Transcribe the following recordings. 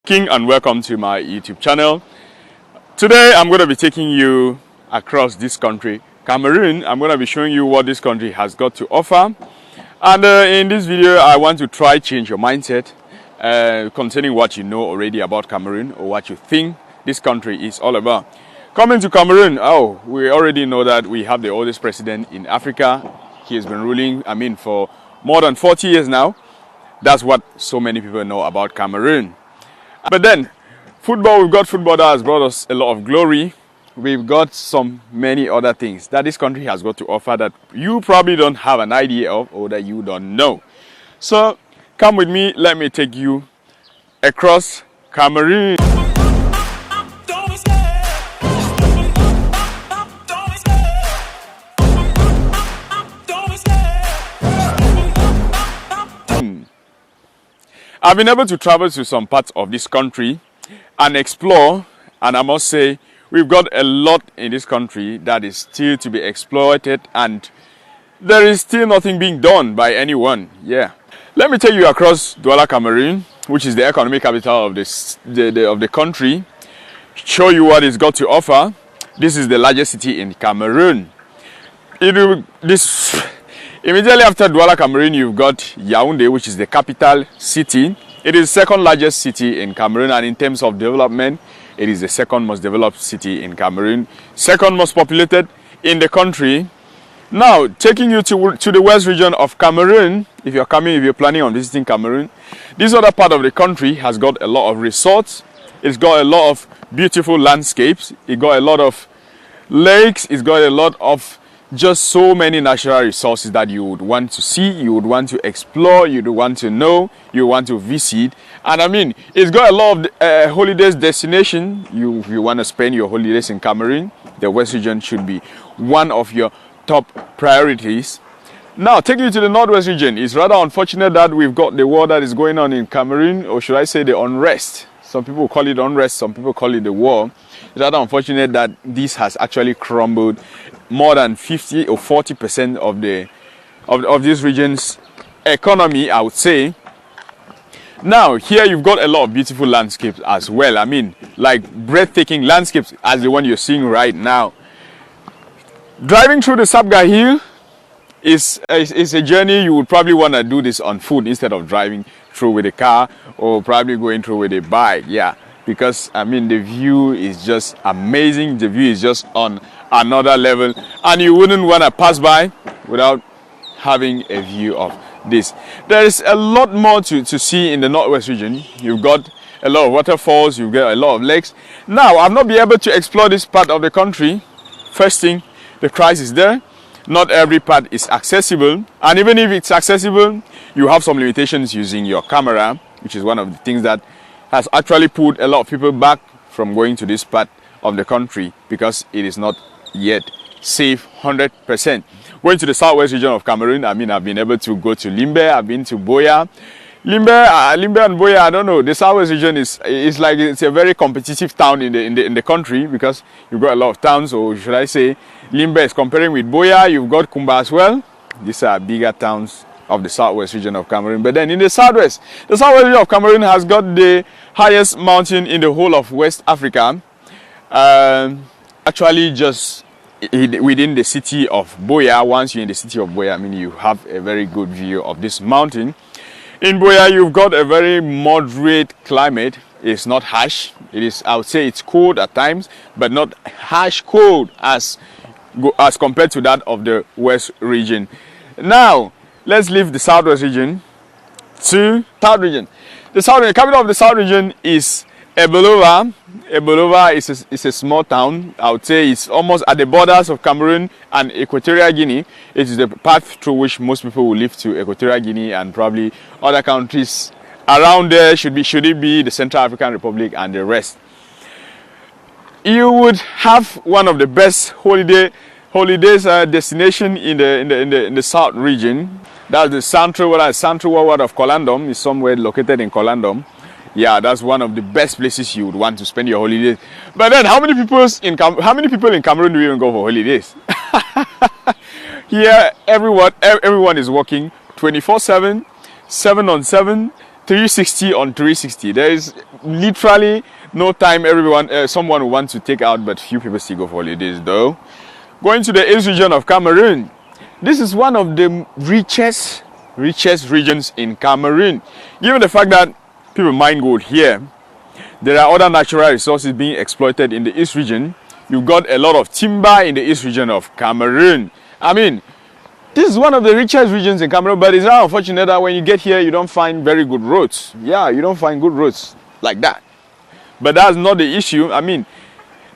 King, and welcome to my YouTube channel. Today I'm going to be taking you across this country, Cameroon. I'm going to be showing you what this country has got to offer, and in this video I want to try change your mindset concerning what you know already about Cameroon or what you think this country is all about. Coming to Cameroon, we already know that we have the oldest president in Africa. He has been ruling, for more than 40 years now. That's what so many people know about Cameroon. But then, we've got football that has brought us a lot of glory. We've got many other things that this country has got to offer that you probably don't have an idea of or that you don't know. So, come with me, let me take you across Cameroon. I've been able to travel to some parts of this country and explore, and I must say we've got a lot in this country that is still to be exploited, and there is still nothing being done by anyone. Let me take you across Douala, Cameroon, which is the economic capital of the country, show you what it's got to offer. This is the largest city in Cameroon. Immediately after Douala, Cameroon, you've got Yaoundé, which is the capital city. It is the second largest city in Cameroon, and in terms of development, it is the second most developed city in Cameroon, second most populated in the country. Now, taking you to the west region of Cameroon, if you're planning on visiting Cameroon, this other part of the country has got a lot of resorts. It's got a lot of beautiful landscapes. It got a lot of lakes. It's got a lot of just so many natural resources that you would want to see, you would want to explore, you would want to know, you want to visit. And it's got a lot of holidays destination. If you want to spend your holidays in Cameroon, the west region should be one of your top priorities. Now, taking you to the northwest region, it's rather unfortunate that we've got the war that is going on in Cameroon, or should I say the unrest. Some people call it unrest, some people call it the war. It's rather unfortunate that this has actually crumbled more than 50 or 40% of this region's economy, I would say. Now, here you've got a lot of beautiful landscapes as well. Like breathtaking landscapes as the one you're seeing right now. Driving through the Sabga Hill is a journey you would probably want to do this on foot instead of driving through with a car or probably going through with a bike. Because the view is just amazing. The view is just on another level, and you wouldn't want to pass by without having a view of this. There is a lot more to see in the northwest region. You've got a lot of waterfalls, you've got a lot of lakes. Now, I've not been able to explore this part of the country. First thing, the price is there. Not every part is accessible, and even if it's accessible, you have some limitations using your camera, which is one of the things that has actually pulled a lot of people back from going to this part of the country, because it is not yet safe 100%. Going to the southwest region of Cameroon, I've been able to go to Limbe, I've been to Boya. Limbe and Boya, I don't know. The southwest region is like it's a very competitive town in the country, because you've got a lot of towns, or should I say, Limbe is comparing with Boya. You've got Kumba as well. These are bigger towns of the southwest region of Cameroon. But then in the southwest region of Cameroon has got the highest mountain in the whole of West Africa. Actually, just within the city of Boya. Once you're in the city of Boya, you have a very good view of this mountain. In Boya, you've got a very moderate climate. It's not harsh. I would say it's cold at times, but not harsh cold as compared to that of the west region. Now, let's leave the southwest region to south region. The capital of the south region is Ebelova. Ebelova is a small town. I would say it's almost at the borders of Cameroon and Equatorial Guinea. It is the path through which most people will live to Equatorial Guinea and probably other countries around there. Should it be the Central African Republic and the rest. You would have one of the best holidays destination in the south region. That's the Central Ward of Colandom. Is somewhere located in Colandom. That's one of the best places you would want to spend your holidays. But then, how many people in Cameroon do even go for holidays? Here, everyone is working 24/7, 7 on 7. 360 on 360. There is literally no time someone will want to take out, but few people still go for holidays though. Going to the east region of Cameroon. This is one of the richest regions in Cameroon. Given the fact that people mine gold here, there are other natural resources being exploited in the east region. You've got a lot of timber in the east region of Cameroon. I mean, this is one of the richest regions in Cameroon, but it's not unfortunate that when you get here, you don't find very good roads. Yeah, you don't find good roads like that. But that's not the issue. I mean,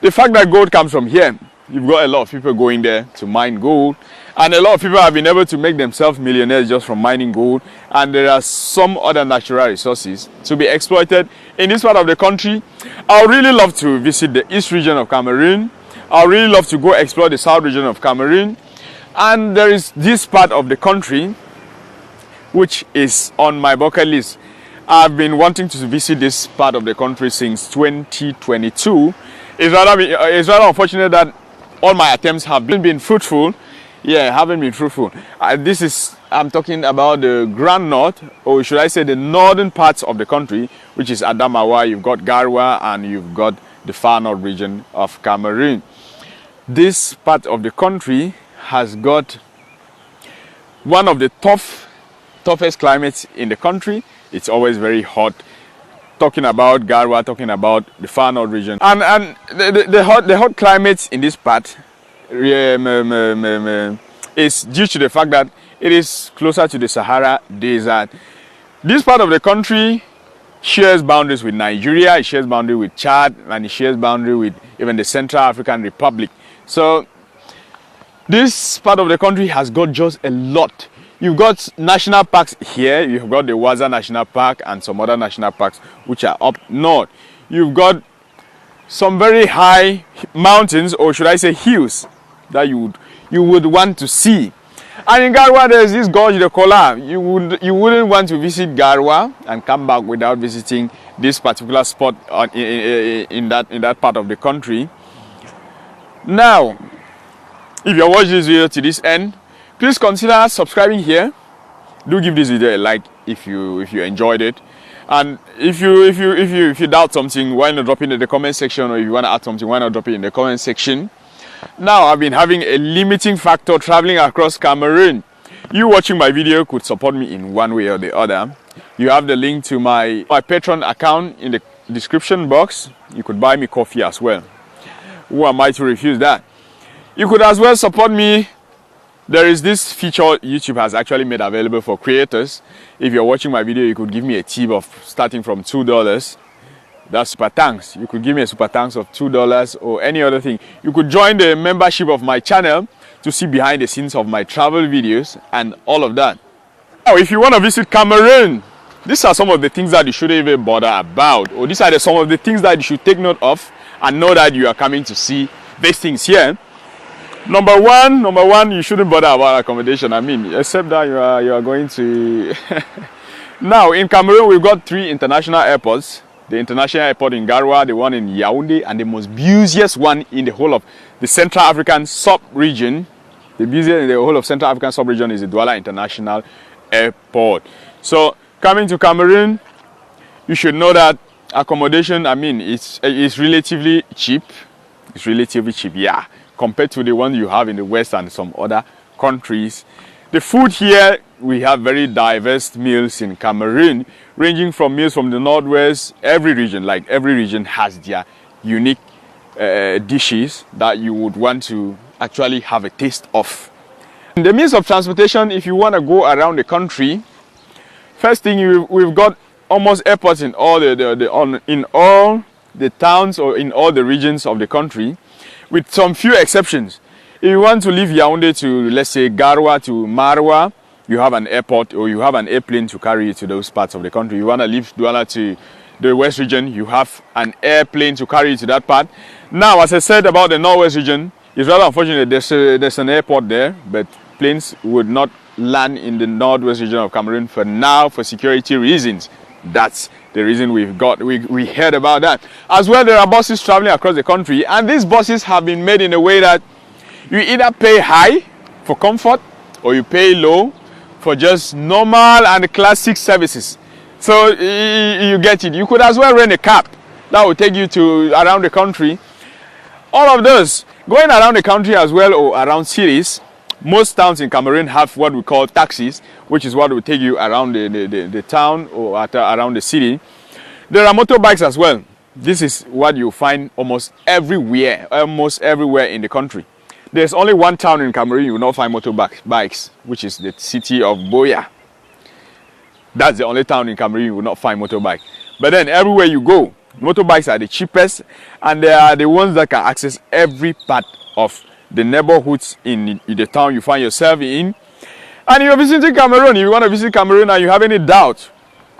the fact that gold comes from here, you've got a lot of people going there to mine gold. And a lot of people have been able to make themselves millionaires just from mining gold. And there are some other natural resources to be exploited in this part of the country. I would really love to visit the east region of Cameroon. I would really love to go explore the south region of Cameroon. And there is this part of the country which is on my bucket list. I've been wanting to visit this part of the country since 2022. It's rather unfortunate that all my attempts have been fruitful. Yeah, haven't been fruitful. I'm talking about the Grand North, or should I say the northern parts of the country, which is Adamawa, you've got Garwa, and you've got the far north region of Cameroon. This part of the country has got one of the toughest climates in the country. It's always very hot. Talking about Garwa, talking about the far north region, and the hot climates in this part is due to the fact that it is closer to the Sahara Desert. This part of the country shares boundaries with Nigeria, it shares boundary with Chad, and it shares boundary with even the Central African Republic. So this part of the country has got just a lot. You've got national parks here. You've got the Waza National Park and some other national parks which are up north. You've got some very high mountains, or should I say hills, that you would want to see. And in Garwa, there's this gorge, the Kola. You wouldn't want to visit Garwa and come back without visiting this particular spot in that part of the country. Now, if you're watching this video to this end, please consider subscribing here. Do give this video a like if you enjoyed it. And if you doubt something, why not drop it in the comment section, or if you want to add something, why not drop it in the comment section. Now, I've been having a limiting factor traveling across Cameroon. You watching my video could support me in one way or the other. You have the link to my Patreon account in the description box. You could buy me coffee as well. Who am I to refuse that? You could as well support me. There is this feature YouTube has actually made available for creators. If you're watching my video, you could give me a tip of starting from $2. That's super thanks. You could give me a super thanks of $2 or any other thing. You could join the membership of my channel to see behind the scenes of my travel videos and all of that. Now, if you want to visit Cameroon, these are some of the things that you shouldn't even bother about, or these are some of the things that you should take note of and know that you are coming to see these things here. Number one, you shouldn't bother about accommodation. I mean, except that you are going to. Now, in Cameroon, we've got 3 international airports. The international airport in Garwa, the one in Yaoundé, and the most busiest one in the whole of the Central African sub-region. The busiest in the whole of Central African sub-region is the Douala International Airport. So, coming to Cameroon, you should know that accommodation, I mean, it's relatively cheap. It's relatively cheap, yeah, compared to the one you have in the West and some other countries. The food here, we have very diverse meals in Cameroon, ranging from meals from the Northwest. Every region has their unique dishes that you would want to actually have a taste of. In the means of transportation, if you want to go around the country, first thing, we've got almost airports in all in all the towns or in all the regions of the country, with some few exceptions. If you want to leave Yaoundé to, let's say, Garwa to Marwa, you have an airport or you have an airplane to carry you to those parts of the country. You want to leave Douala to the West region, you have an airplane to carry you to that part. Now, as I said about the Northwest region, it's rather unfortunate there's an airport there, but planes would not land in the Northwest region of Cameroon for now for security reasons. That's the reason we heard about that. As well, there are buses traveling across the country, and these buses have been made in a way that you either pay high for comfort or you pay low for just normal and classic services. So you get it. You could as well rent a cab that will take you to around the country. All of those going around the country as well, or around cities. Most towns in Cameroon have what we call taxis, which is what will take you around the town or around the city. There are motorbikes as well. This is what you find almost everywhere in the country. There's only one town in Cameroon you will not find motorbikes, which is the city of Boya. That's the only town in Cameroon you will not find motorbike. But then everywhere you go, motorbikes are the cheapest, and they are the ones that can access every part of the neighborhoods in the town you find yourself in. And you're visiting Cameroon. If you want to visit Cameroon and you have any doubt,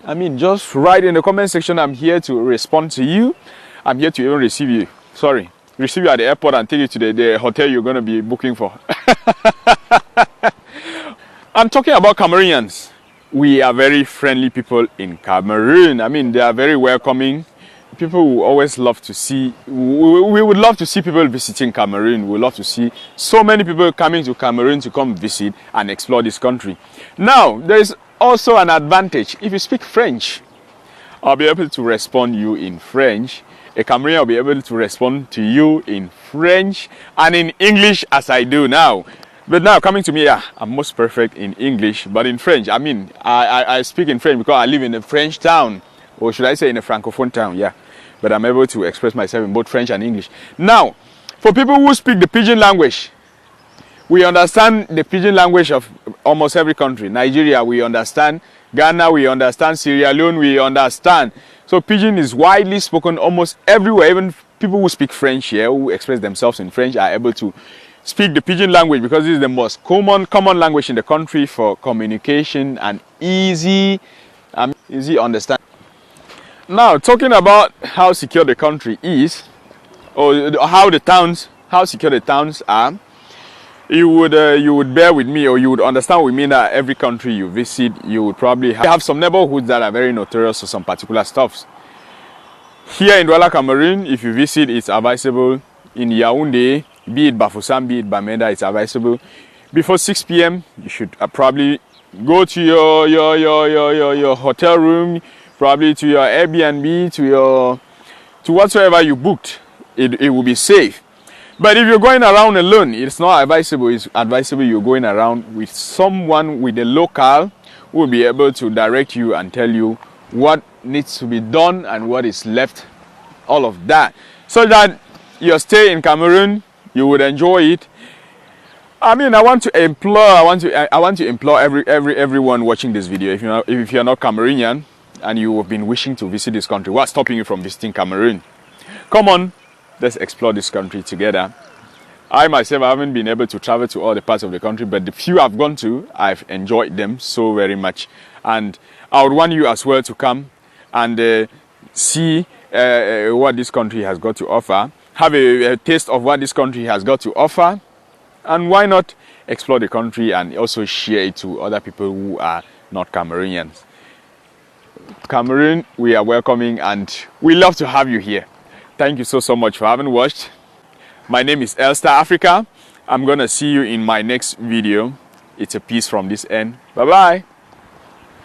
I mean, just write in the comment section. I'm here to respond to you. I'm here to even receive you at the airport and take you to the hotel you're going to be booking for. I'm talking about Cameroonians. We are very friendly people in Cameroon. I mean, they are very welcoming. People will always love to see, we would love to see people visiting Cameroon. We would love to see so many people coming to Cameroon to come visit and explore this country. Now, there is also an advantage. If you speak French, I'll be able to respond to you in French. A Cameroonian will be able to respond to you in French and in English as I do now. But now, coming to me, yeah, I'm most perfect in English, but in French, I mean, I speak in French because I live in a French town, or should I say in a Francophone town, yeah. But I'm able to express myself in both French and English. Now, for people who speak the Pidgin language, we understand the Pidgin language of almost every country. Nigeria, we understand. Ghana, we understand. Sierra Leone, we understand. So Pidgin is widely spoken almost everywhere. Even people who speak French here, who express themselves in French, are able to speak the Pidgin language because this is the most common language in the country for communication and easy understanding. Now, talking about how secure the country is, or how secure the towns are, you would bear with me, or you would understand with me that every country you visit, you would probably have some neighborhoods that are very notorious for some particular stuffs. Here in Douala, Cameroon, if you visit, it's advisable. In Yaoundé, be it Bafoussam, be it Bamenda, it's advisable. Before 6 p.m., you should probably go to your hotel room, probably to your Airbnb, to whatsoever you booked. It will be safe. But if you're going around alone, it's not advisable. It's advisable you're going around with someone, with a local, who will be able to direct you and tell you what needs to be done and what is left, all of that, so that your stay in Cameroon, you would enjoy it. I mean, I want to implore everyone watching this video. If you're not Cameroonian and you have been wishing to visit this country, what's stopping you from visiting Cameroon? Come on, let's explore this country together. I myself haven't been able to travel to all the parts of the country, but the few I've gone to, I've enjoyed them so very much. And I would want you as well to come and see what this country has got to offer, have a taste of what this country has got to offer, and why not explore the country and also share it to other people who are not Cameroonians. Cameroon, we are welcoming and we love to have you here. Thank you so much for having watched. My name is Elstar Africa. I'm gonna see you in my next video. It's a peace from this end. Bye bye.